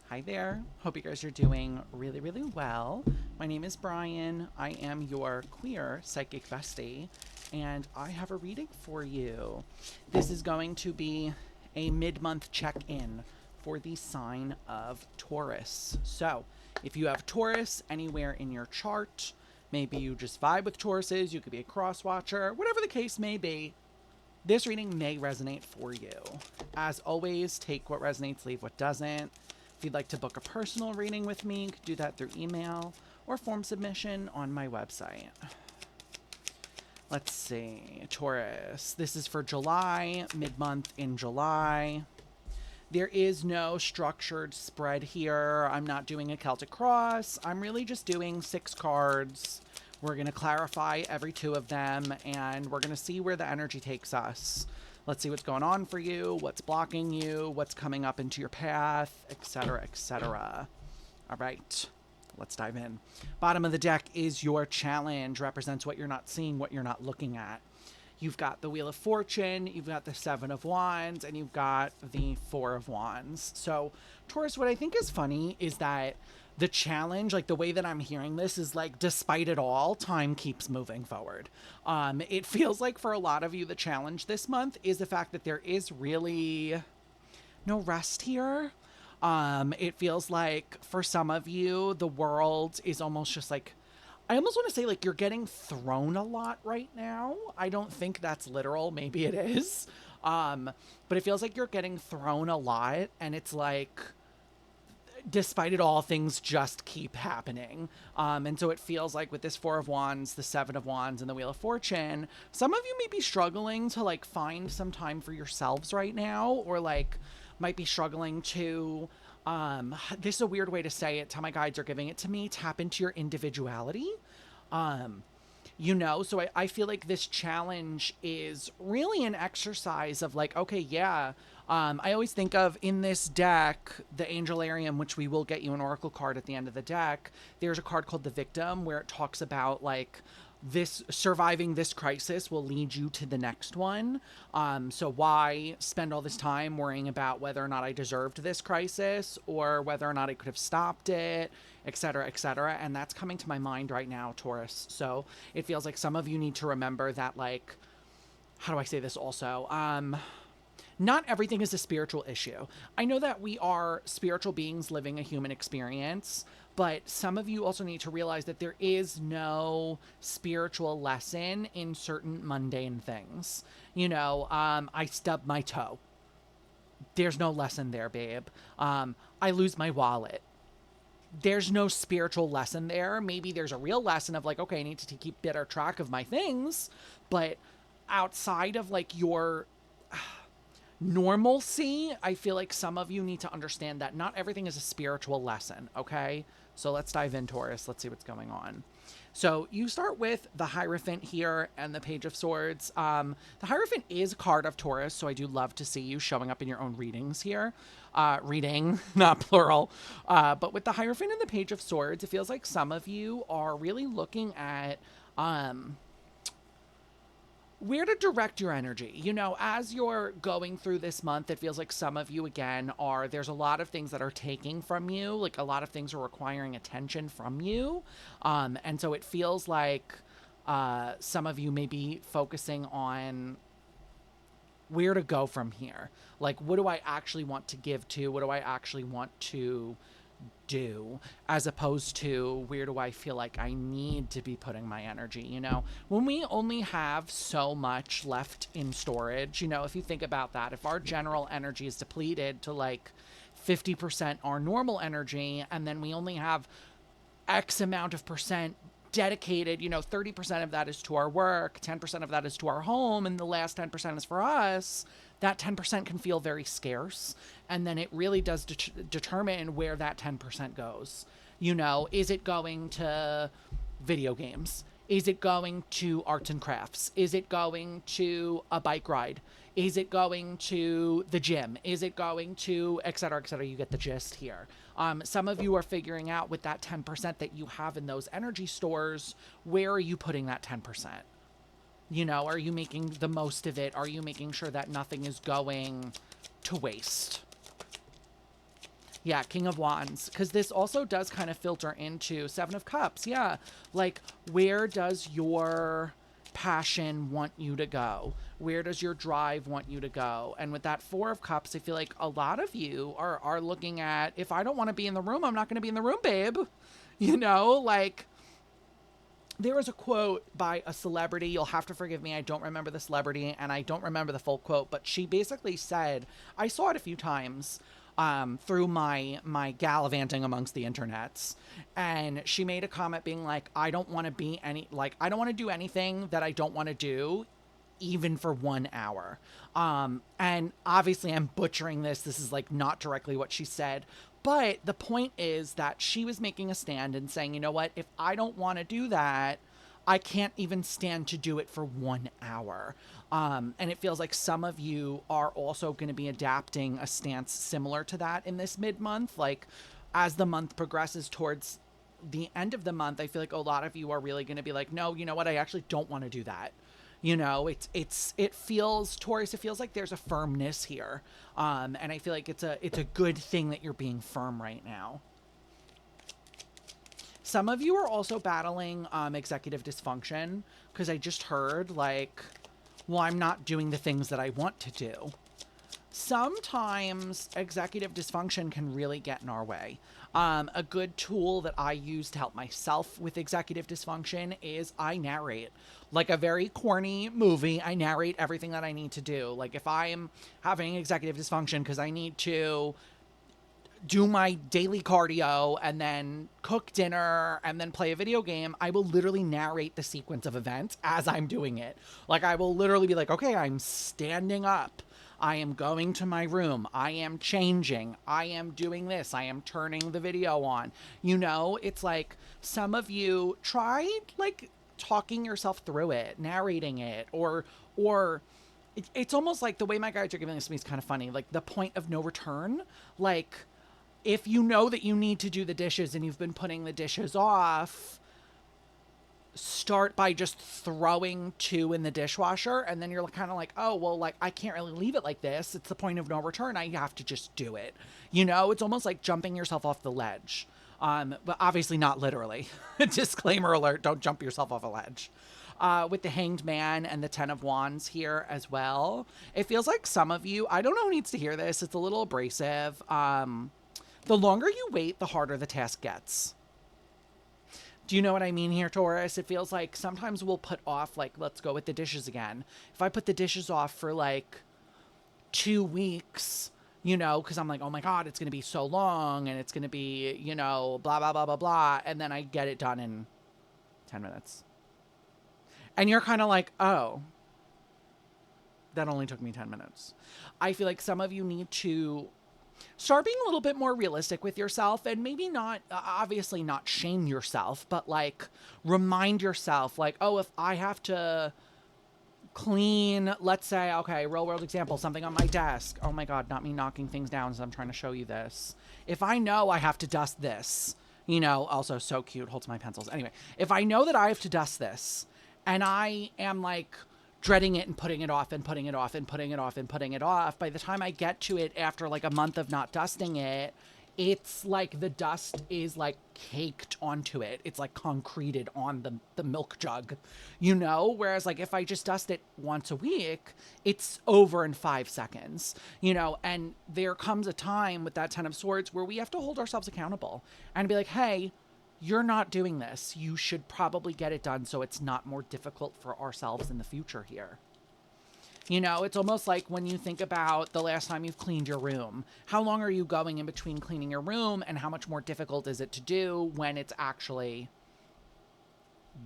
Hi there. Hope you guys are doing really, really well. My name is Brian. I am your queer psychic bestie, and I have a reading for you. This is going to be a mid month check in for the sign of Taurus. So, if you have Taurus anywhere in your chart, maybe you just vibe with Tauruses, you could be a cross watcher, whatever the case may be, this reading may resonate for you. As always, take what resonates, leave what doesn't. If you'd like to book a personal reading with me, you can do that through email or form submission on my website. Let's see. Taurus. This is for July, mid-month in July. There is no structured spread here. I'm not doing a Celtic cross. I'm really just doing 6 cards. We're going to clarify every 2 of them, and we're going to see where the energy takes us. Let's see what's going on for you, what's blocking you, what's coming up into your path, etc., etc. All right, let's dive in. Bottom of the deck is your challenge, represents what you're not seeing, what you're not looking at. You've got the Wheel of Fortune, you've got the 7 of Wands, and you've got the 4 of Wands. So, Taurus, what I think is funny is that the challenge, like the way that I'm hearing this, is like, despite it all, time keeps moving forward. It feels like for a lot of you, the challenge this month is the fact that there is really no rest here. It feels like for some of you, the world is almost just like, I almost want to say like you're getting thrown a lot right now. I don't think that's literal. Maybe it is. But it feels like you're getting thrown a lot, and it's like, despite it all, things just keep happening. And so it feels like with this 4 of Wands, the 7 of Wands, and the Wheel of Fortune, some of you may be struggling to like find some time for yourselves right now, or like might be struggling to, this is a weird way to say it, how my guides are giving it to me, tap into your individuality. So I feel like this challenge is really an exercise of like, okay, yeah. I always think of in this deck, the Angelarium, which we will get you an oracle card at the end of the deck. There's a card called the Victim, where it talks about like this surviving this crisis will lead you to the next one. So why spend all this time worrying about whether or not I deserved this crisis, or whether or not I could have stopped it, etc., etc. And that's coming to my mind right now, Taurus. So it feels like some of you need to remember that, like, how do I say this also? Not everything is a spiritual issue. I know that we are spiritual beings living a human experience, but some of you also need to realize that there is no spiritual lesson in certain mundane things. I stubbed my toe. There's no lesson there, babe. I lose my wallet. There's no spiritual lesson there. Maybe there's a real lesson of like, okay, I need to keep better track of my things, but outside of like your normalcy, I feel like some of you need to understand that not everything is a spiritual lesson, okay? So let's dive in, Taurus. Let's see what's going on. So you start with the Hierophant here and the Page of Swords. The Hierophant is a card of Taurus, so I do love to see you showing up in your own readings here. Reading, not plural. But with the Hierophant and the Page of Swords, it feels like some of you are really looking at where to direct your energy. As you're going through this month, it feels like some of you, again, there's a lot of things that are taking from you, like a lot of things are requiring attention from you. And so it feels like some of you may be focusing on where to go from here. Like, what do I actually want to give to? What do I actually want to do, as opposed to where do I feel like I need to be putting my energy. When we only have so much left in storage, if you think about that, if our general energy is depleted to like 50% our normal energy, and then we only have X amount of percent dedicated, 30% of that is to our work, 10% of that is to our home, and the last 10% is for us, that 10% can feel very scarce. And then it really does determine where that 10% goes. Is it going to video games? Is it going to arts and crafts? Is it going to a bike ride? Is it going to the gym? Is it going to et cetera, et cetera? You get the gist here. Some of you are figuring out with that 10% that you have in those energy stores, where are you putting that 10%? Are you making the most of it? Are you making sure that nothing is going to waste? Yeah, King of Wands. Because this also does kind of filter into Seven of Cups. Yeah. Like, where does your passion want you to go? Where does your drive want you to go? And with that Four of Cups, I feel like a lot of you are looking at, if I don't want to be in the room, I'm not going to be in the room, babe. You know, like, there was a quote by a celebrity. You'll have to forgive me. I don't remember the celebrity and I don't remember the full quote, but she basically said, I saw it a few times through my gallivanting amongst the internets. And she made a comment being like, I don't want to be I don't want to do anything that I don't want to do, even for 1 hour. And obviously I'm butchering this. This is like not directly what she said. But the point is that she was making a stand and saying, you know what, if I don't want to do that, I can't even stand to do it for 1 hour. And it feels like some of you are also going to be adapting a stance similar to that in this mid-month. Like, as the month progresses towards the end of the month, I feel like a lot of you are really going to be like, no, you know what, I actually don't want to do that. You know, it feels, Taurus, it feels like there's a firmness here. And I feel like it's a good thing that you're being firm right now. Some of you are also battling executive dysfunction, because I just heard like, well, I'm not doing the things that I want to do. Sometimes executive dysfunction can really get in our way. A good tool that I use to help myself with executive dysfunction is I narrate. Like a very corny movie, I narrate everything that I need to do. Like if I'm having executive dysfunction because I need to do my daily cardio and then cook dinner and then play a video game, I will literally narrate the sequence of events as I'm doing it. Like I will literally be like, okay, I'm standing up. I am going to my room. I am changing. I am doing this. I am turning the video on. You know, it's like some of you try like talking yourself through it, narrating it, or it's almost like the way my guides are giving this to me is kind of funny. Like the point of no return. Like if you know that you need to do the dishes and you've been putting the dishes off, start by just throwing 2 in the dishwasher, and then you're kind of like, oh, well, like I can't really leave it like this. It's the point of no return. I have to just do it. You know, it's almost like jumping yourself off the ledge. But obviously not literally. Disclaimer alert, don't jump yourself off a ledge. With the Hanged Man and the Ten of Wands here as well. It feels like some of you, I don't know who needs to hear this. It's a little abrasive. The longer you wait, the harder the task gets. Do you know what I mean here, Taurus? It feels like sometimes we'll put off, like, let's go with the dishes again. If I put the dishes off for like 2 weeks, you know, because I'm like, oh my God, it's going to be so long and it's going to be, you know, blah, blah, blah, blah, blah. And then I get it done in 10 minutes. And you're kind of like, oh, that only took me 10 minutes. I feel like some of you need to start being a little bit more realistic with yourself, and maybe not, obviously not shame yourself, but like remind yourself like, oh, if I have to clean, let's say, okay, real world example, something on my desk. Oh my God, not me knocking things down as I'm trying to show you this. If I know I have to dust this, you know, also so cute, holds my pencils. Anyway, if I know that I have to dust this and I am like dreading it and putting it off and putting it off and putting it off and putting it off, by the time I get to it after like a month of not dusting it, it's like the dust is like caked onto it. It's like concreted on the milk jug, you know? Whereas like if I just dust it once a week, it's over in 5 seconds, you know? And there comes a time with that Ten of Swords where we have to hold ourselves accountable and be like, hey, you're not doing this. You should probably get it done so it's not more difficult for ourselves in the future here. You know, it's almost like when you think about the last time you've cleaned your room. How long are you going in between cleaning your room, and how much more difficult is it to do when it's actually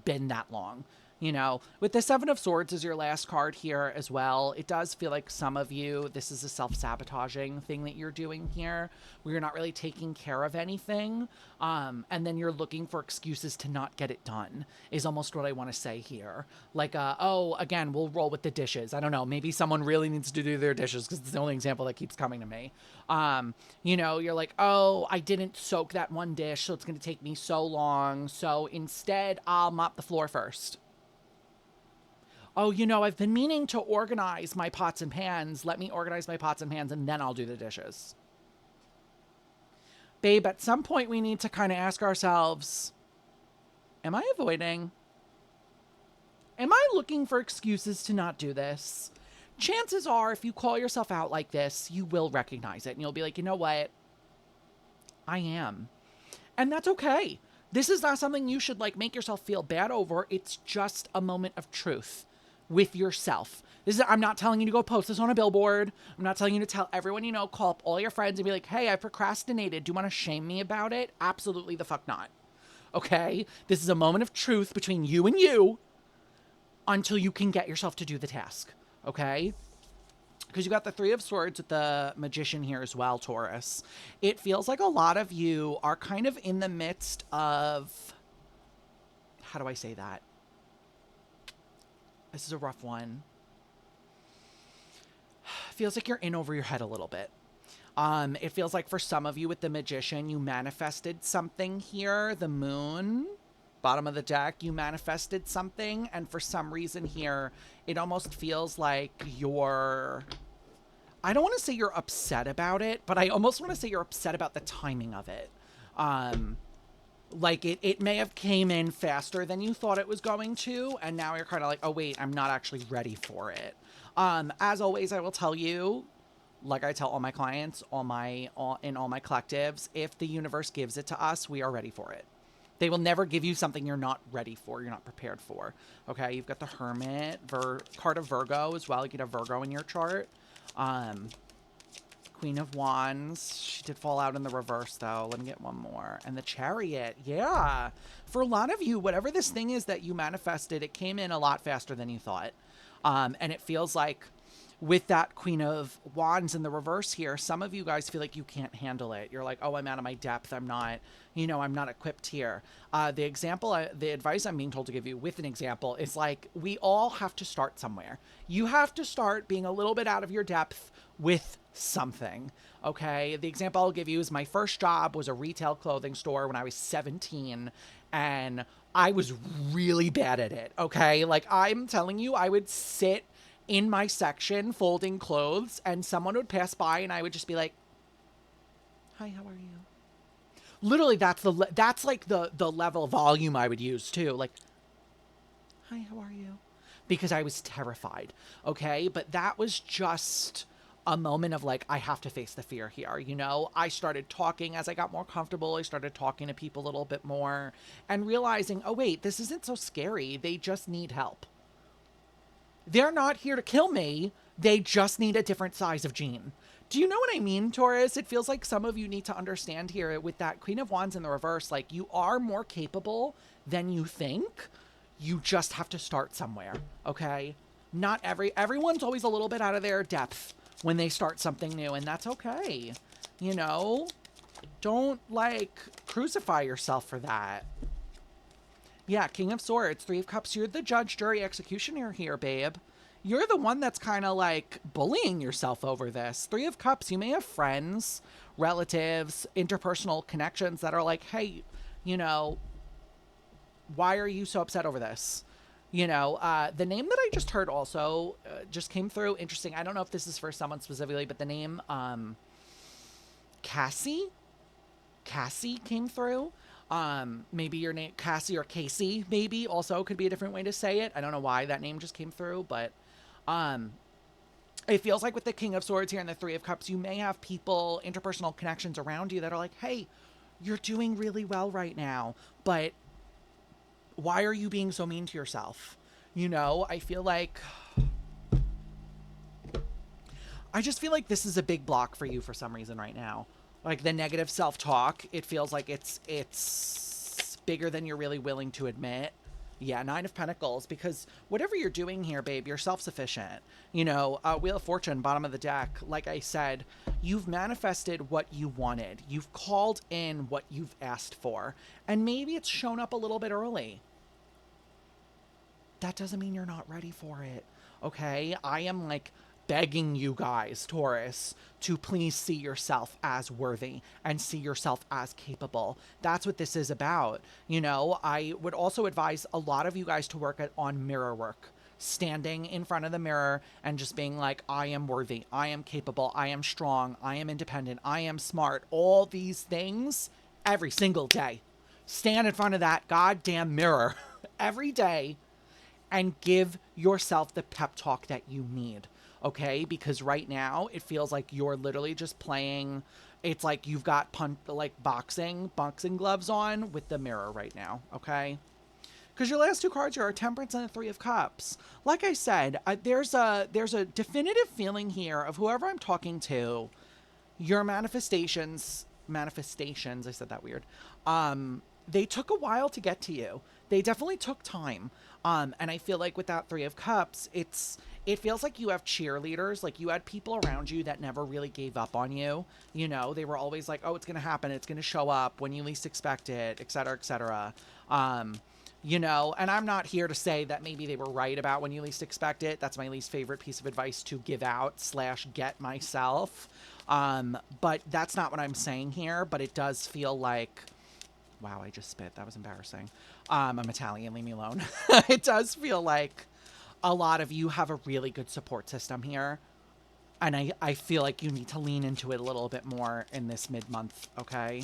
been that long? You know, with the Seven of Swords as your last card here as well, it does feel like some of you, this is a self-sabotaging thing that you're doing here, where you're not really taking care of anything, and then you're looking for excuses to not get it done, is almost what I want to say here. Like, oh, again, we'll roll with the dishes. I don't know, maybe someone really needs to do their dishes, because it's the only example that keeps coming to me. You know, you're like, oh, I didn't soak that one dish, so it's going to take me so long, so instead I'll mop the floor first. Oh, you know, I've been meaning to organize my pots and pans. Let me organize my pots and pans and then I'll do the dishes. Babe, at some point we need to kind of ask ourselves, am I avoiding? Am I looking for excuses to not do this? Chances are, if you call yourself out like this, you will recognize it and you'll be like, you know what? I am. And that's okay. This is not something you should like make yourself feel bad over. It's just a moment of truth with yourself. I'm not telling you to go post this on a billboard. I'm not telling you to tell everyone you know, call up all your friends and be like, hey, I procrastinated. Do you want to shame me about it? Absolutely the fuck not. Okay? This is a moment of truth between you and you until you can get yourself to do the task. Okay? Because you got the Three of Swords with the Magician here as well, Taurus. It feels like a lot of you are kind of in the midst of... How do I say that? This is a rough one. Feels like you're in over your head a little bit. It feels like for some of you with the Magician, you manifested something here. The Moon, bottom of the deck, you manifested something. And for some reason here, it almost feels like you're... I don't want to say you're upset about it, but I almost want to say you're upset about the timing of it. Like it may have came in faster than you thought it was going to, and now you're kind of like, oh wait, I'm not actually ready for it. As always, I will tell you, like I tell all my clients, in all my collectives, if the universe gives it to us, we are ready for it. They will never give you something you're not ready for, you're not prepared for. Okay, you've got the Hermit, card of Virgo as well. You could have Virgo in your chart. Queen of Wands. She did fall out in the reverse, though. Let me get one more. And the Chariot. Yeah. For a lot of you, whatever this thing is that you manifested, it came in a lot faster than you thought. And it feels like with that Queen of Wands in the reverse here, some of you guys feel like you can't handle it. You're like, oh, I'm out of my depth. I'm not, I'm not equipped here. The advice I'm being told to give you with an example is like, we all have to start somewhere. You have to start being a little bit out of your depth with something. Okay. The example I'll give you is my first job was a retail clothing store when I was 17, and I was really bad at it. Okay. Like I'm telling you, I would sit in my section folding clothes and someone would pass by and I would just be like, hi, how are you? Literally, that's like the level of volume I would use too. Like, hi, how are you? Because I was terrified. Okay. But that was just a moment of like, I have to face the fear here. I started talking as I got more comfortable. I started talking to people a little bit more and realizing, oh wait, this isn't so scary. They just need help. They're not here to kill me. They just need a different size of gene. Do you know what I mean, Taurus? It feels like some of you need to understand here with that Queen of Wands in the reverse, like you are more capable than you think. You just have to start somewhere, okay? Not everyone's always a little bit out of their depth when they start something new, and that's okay. Don't like crucify yourself for that. Yeah, King of Swords, Three of Cups. You're the judge, jury, executioner here, babe. You're the one that's kind of like bullying yourself over this. Three of Cups, you may have friends, relatives, interpersonal connections that are like, hey, why are you so upset over this? The name that I just heard also just came through. Interesting. I don't know if this is for someone specifically, but the name Cassie came through. Maybe your name, Cassie or Casey, maybe also could be a different way to say it. I don't know why that name just came through, but it feels like with the King of Swords here and the Three of Cups, you may have people, interpersonal connections around you that are like, hey, you're doing really well right now, but why are you being so mean to yourself? I feel like, I just feel like this is a big block for you for some reason right now. Like the negative self-talk, it feels like it's bigger than you're really willing to admit. Yeah, Nine of Pentacles, because whatever you're doing here, babe, you're self-sufficient. Wheel of Fortune, bottom of the deck. Like I said, you've manifested what you wanted. You've called in what you've asked for. And maybe it's shown up a little bit early. That doesn't mean you're not ready for it. Okay? I am like begging you guys, Taurus, to please see yourself as worthy and see yourself as capable. That's what this is about. I would also advise a lot of you guys to work on mirror work. standing in front of the mirror and just being like, I am worthy, I am capable, I am strong, I am independent, I am smart, all these things every single day. Stand in front of that goddamn mirror every day and give yourself the pep talk that you need, okay? Because right now it feels like you're literally just playing. It's like you've got boxing gloves on with the mirror right now, okay? Because your last two cards here are Temperance and the Three of Cups. Like I said, there's a definitive feeling here of whoever I'm talking to. Your manifestations, I said that weird. They took a while to get to you. They definitely took time. And I feel like with that Three of Cups, it feels like you have cheerleaders, like you had people around you that never really gave up on you. You know, they were always like, oh, it's going to happen. It's going to show up when you least expect it, et cetera, et cetera. You know, and I'm not here to say that maybe they were right about when you least expect it. That's my least favorite piece of advice to give out / get myself. But that's not what I'm saying here, but it does feel like, wow, I just spit. That was embarrassing. I'm Italian, leave me alone. It does feel like a lot of you have a really good support system here. And I feel like you need to lean into it a little bit more in this mid-month, okay?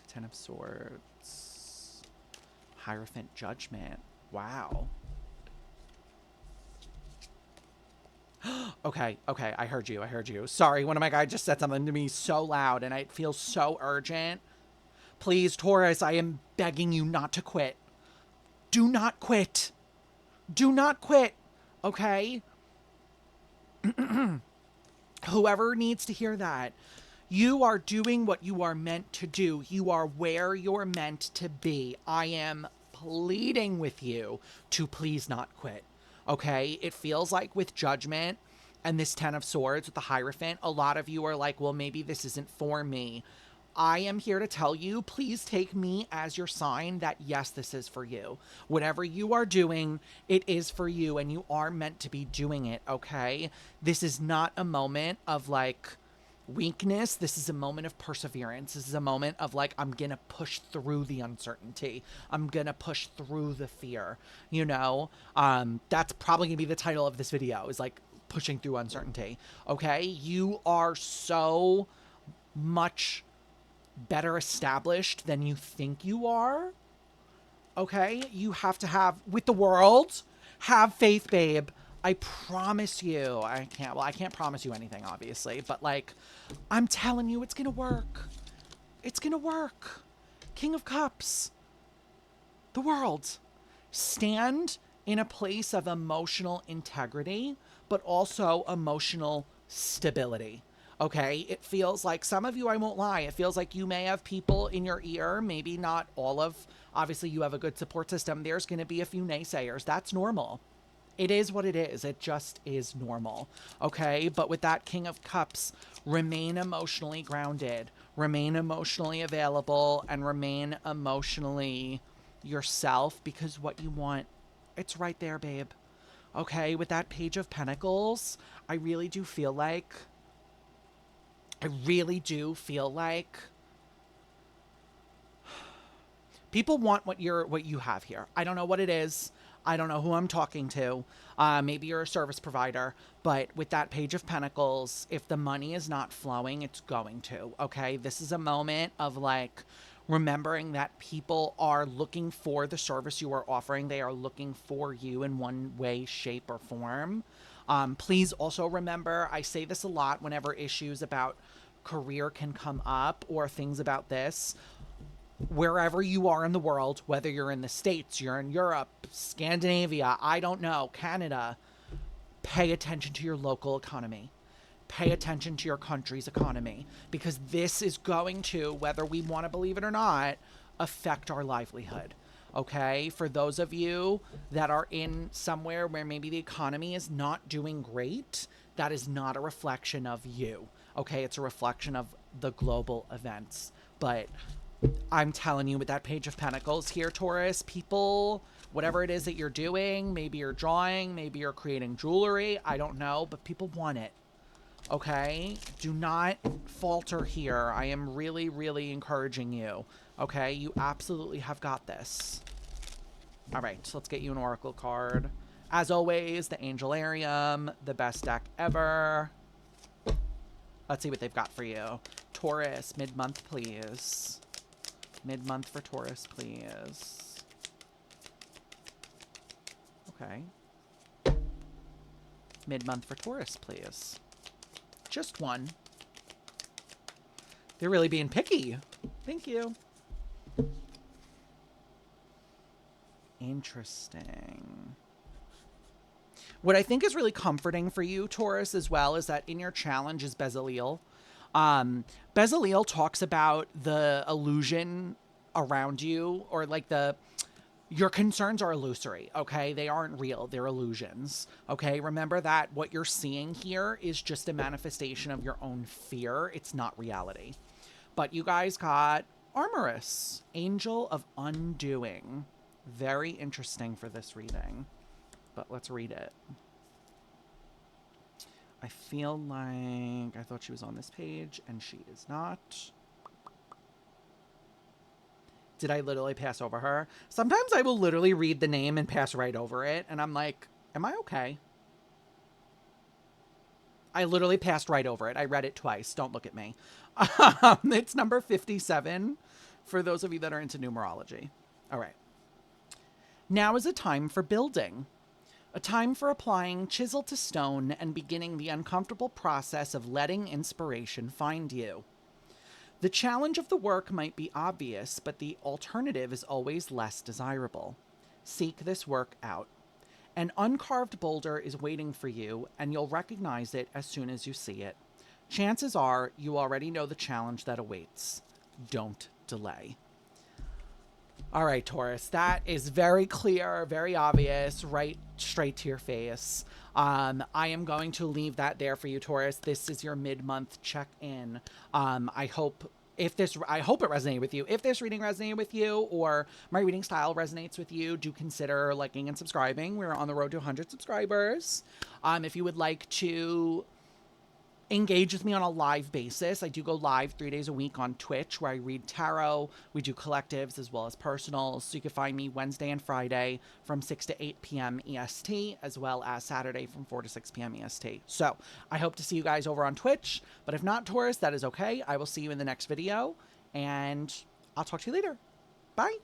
Ten of Swords. Hierophant Judgment. Wow. Okay, I heard you. Sorry, one of my guys just said something to me so loud and it feels so urgent. Please, Taurus, I am begging you not to quit. Do not quit. Do not quit, okay? Whoever needs to hear that. You are doing what you are meant to do. You are where you're meant to be. I am pleading with you to please not quit. Okay? It feels like with Judgment and this Ten of Swords with the Hierophant, a lot of you are like, well, maybe this isn't for me. I am here to tell you, please take me as your sign that yes, this is for you. Whatever you are doing, it is for you and you are meant to be doing it, okay? This is not a moment of like weakness. This is a moment of perseverance. This is a moment of like, I'm gonna push through the uncertainty. I'm gonna push through the fear, you know? That's probably gonna be the title of this video, is like pushing through uncertainty, okay? You are so much better established than you think you are, okay? You have to have, with the world, have faith, babe. I promise you. I can't promise you anything, obviously, but like, I'm telling you, it's gonna work. It's gonna work. King of Cups. The world. Stand in a place of emotional integrity, but also emotional stability. Okay, it feels like some of you, I won't lie, it feels like you may have people in your ear, maybe not all of, obviously you have a good support system. There's going to be a few naysayers. That's normal. It is what it is. It just is normal. Okay, but with that King of Cups, remain emotionally grounded, remain emotionally available, and remain emotionally yourself, because what you want, it's right there, babe. Okay, with that Page of Pentacles, I really do feel like people want what you have here. I don't know what it is. I don't know who I'm talking to. Maybe you're a service provider, but with that Page of Pentacles, if the money is not flowing, it's going to, okay? This is a moment of like remembering that people are looking for the service you are offering. They are looking for you in one way, shape, or form. Please also remember, I say this a lot whenever issues about career can come up or things about this. Wherever you are in the world, whether you're in the States, you're in Europe, Scandinavia, I don't know, Canada, pay attention to your local economy. Pay attention to your country's economy, because this is going to, whether we want to believe it or not, affect our livelihood. Okay, for those of you that are in somewhere where maybe the economy is not doing great, that is not a reflection of you. Okay, it's a reflection of the global events. But I'm telling you, with that Page of Pentacles here, Taurus, people, whatever it is that you're doing, maybe you're drawing, maybe you're creating jewelry, I don't know, but people want it. Okay, do not falter here. I am really, really encouraging you. Okay, you absolutely have got this. All right, so let's get you an oracle card. As always, the Angelarium, the best deck ever. Let's see what they've got for you. Taurus, mid-month, please. Mid-month for Taurus, please. Okay. Mid-month for Taurus, please. Just one. They're really being picky. Thank you. Interesting. What I think is really comforting for you, Taurus, as well, is that in your challenge is Bezaleel. Bezaleel talks about the illusion around you, or like your concerns are illusory, okay? They aren't real. They're illusions, okay? Remember that what you're seeing here is just a manifestation of your own fear. It's not reality. But you guys got Armorous, Angel of Undoing. Very interesting for this reading. But let's read it. I feel like I thought she was on this page, and she is not. Did I literally pass over her? Sometimes I will literally read the name and pass right over it, and I'm like, am I okay? I literally passed right over it. I read it twice. Don't look at me. It's number 57 for those of you that are into numerology. All right. Now is a time for building. A time for applying chisel to stone and beginning the uncomfortable process of letting inspiration find you. The challenge of the work might be obvious, but the alternative is always less desirable. Seek this work out. An uncarved boulder is waiting for you, and you'll recognize it as soon as you see it. Chances are you already know the challenge that awaits. Don't delay. All right, Taurus, that is very clear, very obvious, right straight to your face. I am going to leave that there for you, Taurus. This is your mid-month check-in. I hope it resonated with you. If this reading resonated with you, or my reading style resonates with you, do consider liking and subscribing. We're on the road to 100 subscribers. If you would like to engage with me on a live basis, I do go live 3 days a week on Twitch, where I read tarot. We do collectives as well as personals. So you can find me Wednesday and Friday from 6 to 8 p.m. EST, as well as Saturday from 4 to 6 p.m. EST. So I hope to see you guys over on Twitch. But if not, Taurus, that is okay. I will see you in the next video, and I'll talk to you later. Bye.